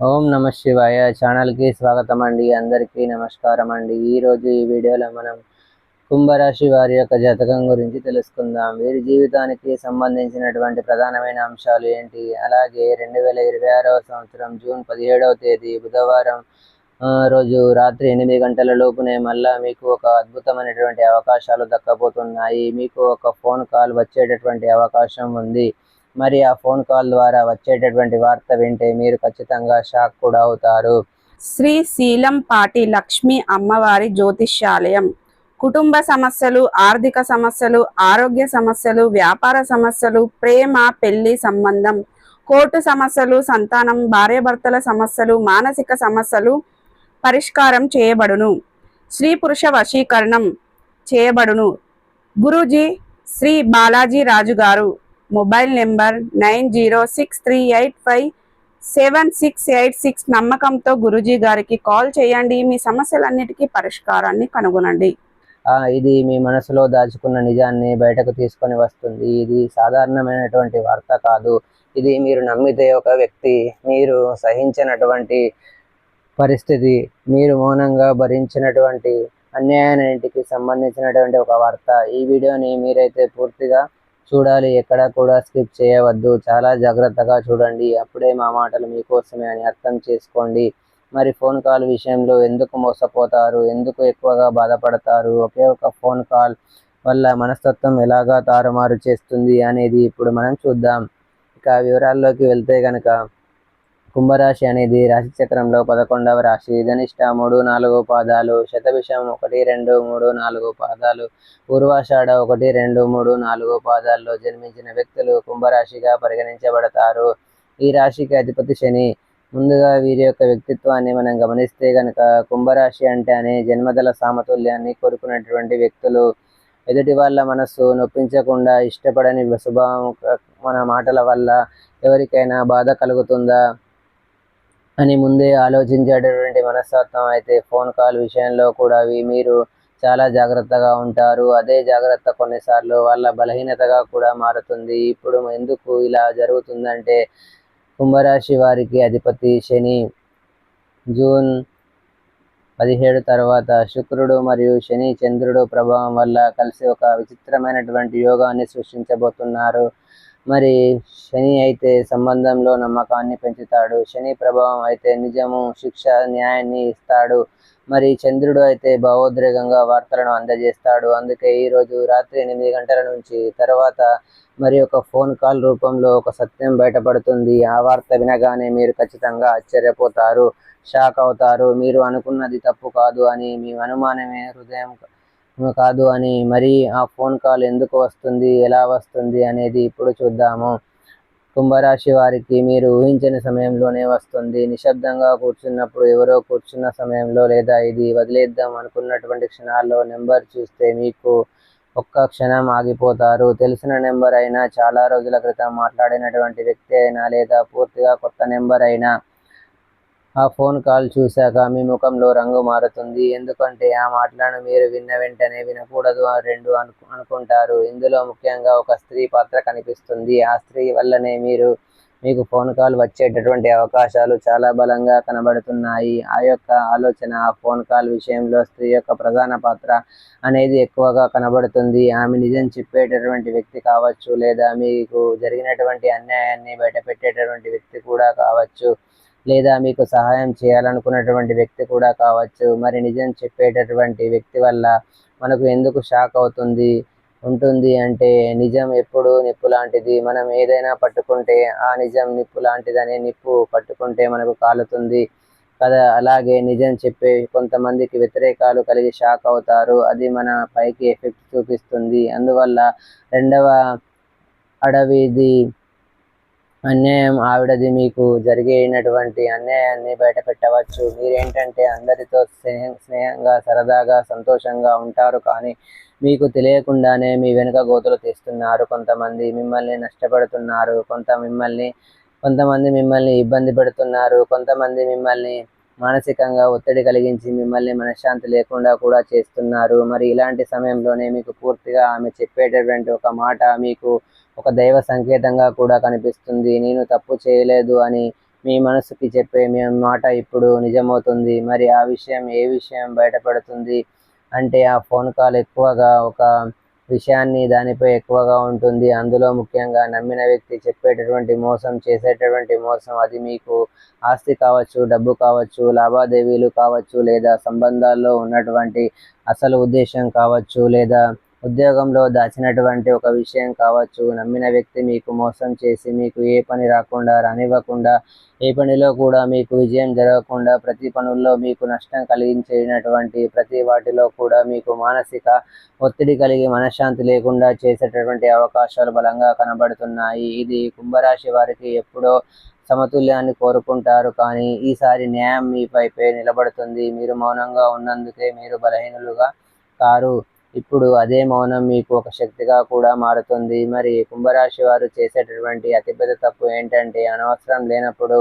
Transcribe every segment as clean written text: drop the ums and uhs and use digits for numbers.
ఓం నమ శివాయ ఛానల్కి స్వాగతం అండి. అందరికీ నమస్కారం అండి. ఈరోజు ఈ వీడియోలో మనం కుంభరాశి వారి యొక్క జాతకం గురించి తెలుసుకుందాం. వీరి జీవితానికి సంబంధించినటువంటి ప్రధానమైన అంశాలు ఏంటి, అలాగే 2026వ సంవత్సరం జూన్ 17వ తేదీ బుధవారం రోజు రాత్రి 8 గంటల లోపునే మళ్ళా మీకు ఒక అద్భుతమైనటువంటి అవకాశాలు దక్కబోతున్నాయి. మీకు ఒక ఫోన్ కాల్ వచ్చేటటువంటి అవకాశం ఉంది. మరి ఆ ఫోన్ కాల్ ద్వారా వచ్చేటటువంటి వార్త వింటే మీరు ఖచ్చితంగా షాక్ కూడా అవుతారు. శ్రీ శీలంపాటి లక్ష్మీ అమ్మవారి జ్యోతిష్యాలయం కుటుంబ సమస్యలు, ఆర్థిక సమస్యలు, ఆరోగ్య సమస్యలు, వ్యాపార సమస్యలు, ప్రేమ, పెళ్లి సంబంధం, కోర్టు సమస్యలు, సంతానం, భార్యాభర్తల సమస్యలు, మానసిక సమస్యలు పరిష్కారం చేయబడును. స్త్రీ పురుష వశీకరణం చేయబడును. గురూజీ శ్రీ బాలాజీ రాజు గారు. Mobile number 9063857686. నమ్మకంతో గురూజీ గారికి కాల్ చేయండి. మీ సమస్యలన్నిటికీ పరిష్కారాన్ని కనుగొనండి. ఇది మీ మనసులో దాచుకున్న నిజాన్ని బయటకు తీసుకొని వస్తుంది. ఇది సాధారణమైనటువంటి వార్త కాదు. ఇది మీరు నమ్మితే ఒక వ్యక్తి, మీరు సహించినటువంటి పరిస్థితి, మీరు మౌనంగా భరించినటువంటి అన్యాయానికి సంబంధించినటువంటి ఒక వార్త. ఈ వీడియోని మీరైతే పూర్తిగా చూడాలి, ఎక్కడ కూడా స్కిప్ చేయవద్దు. చాలా జాగ్రత్తగా చూడండి, అప్పుడే మా మాటలు మీకోసమే అని అర్థం చేసుకోండి. మరి ఫోన్ కాల్ విషయంలో ఎందుకు మోసపోతారు, ఎందుకు ఎక్కువగా బాధపడతారు, ఒకే ఒక ఫోన్ కాల్ వల్ల మనస్తత్వం ఎలాగా తారుమారు చేస్తుంది అనేది ఇప్పుడు మనం చూద్దాం. ఇక వివరాల్లోకి వెళ్తే కనుక, కుంభరాశి అనేది రాశి చక్రంలో 11వ రాశి. ధనిష్ట 3-4 పాదాలు, శతభిషం 1-2-3-4 పాదాలు, పూర్వాషాఢ 1-2-3-4 పాదాల్లో జన్మించిన వ్యక్తులు కుంభరాశిగా పరిగణించబడతారు. ఈ రాశికి అధిపతి శని. ముందుగా వీరి యొక్క వ్యక్తిత్వాన్ని మనం గమనిస్తే కనుక, కుంభరాశి అంటేనే జన్మదల సామతుల్యాన్ని కోరుకున్నటువంటి వ్యక్తులు. ఎదుటి వాళ్ళ మనస్సు నొప్పించకుండా, ఇష్టపడని స్వభావం, మన మాటల వల్ల ఎవరికైనా బాధ కలుగుతుందా అని ముందే ఆలోచించేటటువంటి మనస్తత్వం. అయితే ఫోన్ కాల్ విషయంలో కూడా మీరు చాలా జాగ్రత్తగా ఉంటారు. అదే జాగ్రత్త కొన్నిసార్లు వాళ్ళ బలహీనతగా కూడా మారుతుంది. ఇప్పుడు ఎందుకు ఇలా జరుగుతుందంటే, కుంభరాశి వారికి అధిపతి శని. జూన్ 17 తర్వాత శుక్రుడు మరియు శని చంద్రుడు ప్రభావం వల్ల కలిసి ఒక విచిత్రమైనటువంటి యోగాన్ని సృష్టించబోతున్నారు. మరి శని అయితే సంబంధంలో నమ్మకాన్ని పెంచుతాడు. శని ప్రభావం అయితే నిజము, శిక్ష, న్యాయాన్ని ఇస్తాడు. మరి చంద్రుడు అయితే భావోద్రేకంగా వార్తలను అందజేస్తాడు. అందుకే ఈరోజు రాత్రి 8 గంటల నుంచి తర్వాత మరి ఒక ఫోన్ కాల్ రూపంలో ఒక సత్యం బయటపడుతుంది. ఆ వార్త వినగానే మీరు ఖచ్చితంగా ఆశ్చర్యపోతారు, షాక్ అవుతారు. మీరు అనుకున్నది తప్పు కాదు అని, మీ అనుమానమే హృదయం కాదు అని. మరి ఆ ఫోన్ కాల్ ఎందుకు వస్తుంది, ఎలా వస్తుంది అనేది ఇప్పుడు చూద్దాము. కుంభరాశి వారికి మీరు ఊహించని సమయంలోనే వస్తుంది. నిశ్శబ్దంగా కూర్చున్నప్పుడు, ఎవరో కూర్చున్న సమయంలో, లేదా ఇది వదిలేద్దాం అనుకున్నటువంటి క్షణాల్లో నెంబర్ చూస్తే మీకు ఒక్క క్షణం ఆగిపోతారు. తెలిసిన నెంబర్ అయినా, చాలా రోజుల క్రితం మాట్లాడినటువంటి వ్యక్తి అయినా, లేదా పూర్తిగా కొత్త నెంబర్ అయినా, ఆ ఫోన్ కాల్ చూశాక మీ ముఖంలో రంగు మారుతుంది. ఎందుకంటే ఆ మాటలను మీరు విన్న వెంటనే వినకూడదు అనుకుంటారు. ఇందులో ముఖ్యంగా ఒక స్త్రీ పాత్ర కనిపిస్తుంది. ఆ స్త్రీ వల్లనే మీకు ఫోన్ కాల్ వచ్చేటటువంటి అవకాశాలు చాలా బలంగా కనబడుతున్నాయి. ఆ యొక్క ఆలోచన, ఆ ఫోన్ కాల్ విషయంలో స్త్రీ యొక్క ప్రధాన పాత్ర అనేది ఎక్కువగా కనబడుతుంది. ఆమె నిజం చెప్పేటటువంటి వ్యక్తి కావచ్చు, లేదా మీకు జరిగినటువంటి అన్యాయాన్ని బయటపెట్టేటటువంటి వ్యక్తి కూడా కావచ్చు, లేదా మీకు సహాయం చేయాలనుకున్నటువంటి వ్యక్తి కూడా కావచ్చు. మరి నిజం చెప్పేటటువంటి వ్యక్తి వల్ల మనకు ఎందుకు షాక్ ఉంటుంది అంటే, నిజం ఎప్పుడు నిప్పు లాంటిది. మనం ఏదైనా పట్టుకుంటే ఆ నిజం నిప్పు లాంటిదని, నిప్పు పట్టుకుంటే మనకు కాలుతుంది కదా. అలాగే నిజం చెప్పే కొంతమందికి వ్యతిరేకాలు కలిగి షాక్ అవుతారు. అది మన పైకి ఎఫెక్ట్ చూపిస్తుంది. అందువల్ల రెండవ అడవిది అన్యాయం ఆవిడది. మీకు జరిగినటువంటి అన్యాయాన్ని బయట పెట్టవచ్చు. మీరేంటంటే అందరితో స్నేహంగా, సరదాగా, సంతోషంగా ఉంటారు. కానీ మీకు తెలియకుండానే మీ వెనుక గోతులు తీస్తున్నారు. కొంతమంది మిమ్మల్ని నష్టపెడుతున్నారు, కొంతమంది మిమ్మల్ని ఇబ్బంది పెడుతున్నారు, కొంతమంది మిమ్మల్ని మానసికంగా ఒత్తిడి కలిగించి మిమ్మల్ని మనశ్శాంతి లేకుండా కూడా చేస్తున్నారు. మరి ఇలాంటి సమయంలోనే మీకు పూర్తిగా ఆమె చెప్పేటటువంటి ఒక మాట మీకు ఒక దైవ సంకేతంగా కూడా కనిపిస్తుంది. నేను తప్పు చేయలేదు అని మీ మనసుకి చెప్పే మీ మాట ఇప్పుడు నిజమవుతుంది. మరి ఆ విషయం ఏ విషయం బయటపడుతుంది అంటే ఆ ఫోన్ కాల్ ఎక్కువగా ఒక విషయాన్ని దానిపై ఎక్కువగా ఉంటుంది. అందులో ముఖ్యంగా నమ్మిన వ్యక్తి చెప్పేటటువంటి మోసం, చేసేటటువంటి మోసం, అది మీకు ఆస్తి కావచ్చు, డబ్బు కావచ్చు, లావాదేవీలు కావచ్చు, లేదా సంబంధాల్లో ఉన్నటువంటి అసలు ఉద్దేశం కావచ్చు, లేదా ఉద్యోగంలో దాచినటువంటి ఒక విషయం కావచ్చు. నమ్మిన వ్యక్తి మీకు మోసం చేసి మీకు ఏ పని రానివ్వకుండా, ఏ పనిలో కూడా మీకు విజయం జరగకుండా, ప్రతి పనుల్లో మీకు నష్టం కలిగించేటటువంటి ప్రతి వాటిలో కూడా మీకు మానసిక ఒత్తిడి కలిగి మనశ్శాంతి లేకుండా చేసేటటువంటి అవకాశాలు బలంగా కనబడుతున్నాయి. ఇది కుంభరాశి వారికి ఎప్పుడో సమతుల్యాన్ని కోరుకుంటారు, కానీ ఈసారి న్యాయం మీ వైపే నిలబడుతుంది. మీరు మౌనంగా ఉన్నందుకే మీరు బలహీనులుగా కారు. ఇప్పుడు అదే మౌనం మీకు ఒక శక్తిగా కూడా మారుతుంది. మరి కుంభరాశి వారు చేసేటటువంటి అతిపెద్ద తప్పు ఏంటంటే అనవసరం లేనప్పుడు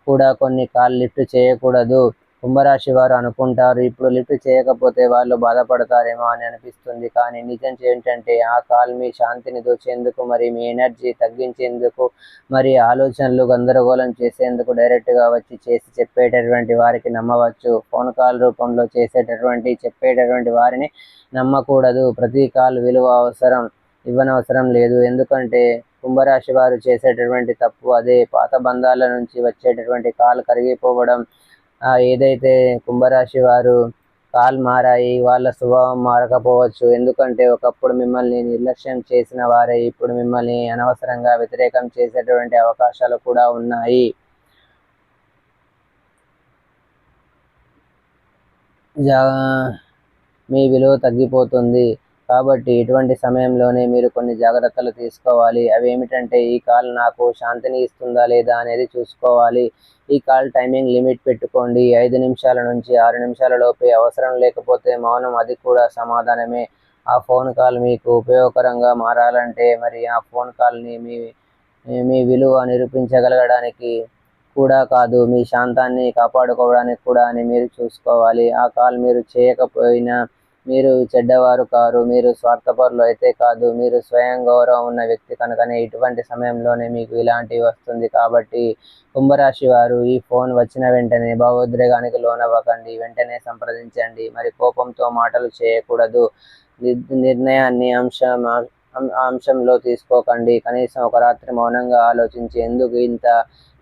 కూడా కొన్ని కాల్ లిఫ్ట్ చేయకూడదు. కుంభరాశి వారు అనుకుంటారు ఇప్పుడు లిఫ్ట్ చేయకపోతే వాళ్ళు బాధపడతారేమో అని అనిపిస్తుంది, కానీ నిజం ఏంటంటే ఆ కాల్ మీ శాంతిని దోచేందుకు, మరి మీ ఎనర్జీ తగ్గించేందుకు, మరి ఆలోచనలు గందరగోళం చేసేందుకు డైరెక్ట్గా వచ్చి చేసి చెప్పేటటువంటి వారికి నమ్మవచ్చు. ఫోన్ కాల్ రూపంలో చెప్పేటటువంటి వారిని నమ్మకూడదు. ప్రతి కాల్ విలువ ఇవ్వనవసరం లేదు. ఎందుకంటే కుంభరాశి వారు చేసేటటువంటి తప్పు అదే. పాత బంధాల నుంచి వచ్చేటటువంటి కాల్ కరిగిపోవడం. ఏదైతే కుంభరాశి వారు కాల్ మారాయి, వాళ్ళ స్వభావం మారకపోవచ్చు. ఎందుకంటే ఒకప్పుడు మిమ్మల్ని నిర్లక్ష్యం చేసిన వారే ఇప్పుడు మిమ్మల్ని అనవసరంగా వ్యతిరేకం చేసేటువంటి అవకాశాలు కూడా ఉన్నాయి. మీ విలువ తగ్గిపోతుంది. కాబట్టి ఇటువంటి సమయంలోనే మీరు కొన్ని జాగ్రత్తలు తీసుకోవాలి. అవి ఏమిటంటే ఈ కాల్ నాకు శాంతిని ఇస్తుందా లేదా అనేది చూసుకోవాలి. ఈ కాల్ టైమింగ్ లిమిట్ పెట్టుకోండి. 5 నిమిషాల నుంచి 6 నిమిషాల లోపే. అవసరం లేకపోతే మౌనం, అది కూడా సమాధానమే. ఆ ఫోన్ కాల్ మీకు ఉపయోగకరంగా మారాలంటే, మరి ఆ ఫోన్ కాల్ని మీ విలువ నిరూపించగలగడానికి కూడా కాదు, మీ శాంతాన్ని కాపాడుకోవడానికి కూడా అని మీరు చూసుకోవాలి. ఆ కాల్ మీరు చేయకపోయినా మీరు చెడ్డవారు కారు, మీరు స్వార్థపరులు అయితే కాదు, మీరు స్వయం గౌరవం ఉన్న వ్యక్తి కనుకనే ఇటువంటి సమయంలోనే మీకు ఇలాంటివి వస్తుంది. కాబట్టి కుంభరాశి వారు ఈ ఫోన్ వచ్చిన వెంటనే భావోద్రేగానికి లోనవ్వకండి. వెంటనే సంప్రదించండి. మరి కోపంతో మాటలు చేయకూడదు. నిర్ణయాన్ని అంశంలో తీసుకోకండి. కనీసం ఒక రాత్రి మౌనంగా ఆలోచించి ఎందుకు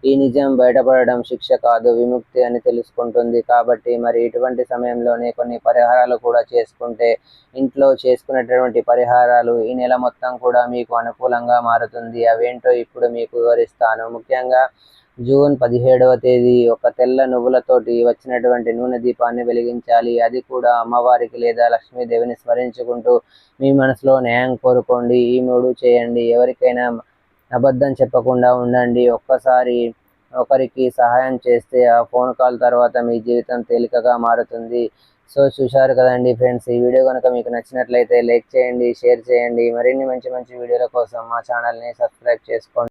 ఈ నిజం బయటపడడం శిక్ష కాదు, విముక్తి అని తెలుసుకుంటుంది. కాబట్టి మరి ఇటువంటి సమయంలోనే కొన్ని పరిహారాలు కూడా చేసుకుంటే, ఇంట్లో చేసుకునేటటువంటి పరిహారాలు ఈ నెల మొత్తం కూడా మీకు అనుకూలంగా మారుతుంది. అవేంటో ఇప్పుడు మీకు వివరిస్తాను. ముఖ్యంగా జూన్ 17వ తేదీ ఒక తెల్ల నువ్వులతోటి వచ్చినటువంటి నూనె దీపాన్ని వెలిగించాలి. అది కూడా అమ్మవారికి లేదా లక్ష్మీదేవిని స్మరించుకుంటూ మీ మనసులో న్యాయం కోరుకోండి. ఈ 3 చేయండి. ఎవరికైనా అబద్ధం చెప్పకుండా ఉండండి. ఒక్కసారి ఒకరికి సహాయం చేస్తే ఆ ఫోన్ కాల్ తర్వాత మీ జీవితం తేలికగా మారుతుంది. సో చూశారు కదండి ఫ్రెండ్స్, ఈ వీడియో కనుక మీకు నచ్చినట్లయితే లైక్ చేయండి, షేర్ చేయండి. మరిన్ని మంచి వీడియోల కోసం మా ఛానల్ని సబ్స్క్రైబ్ చేసుకోండి.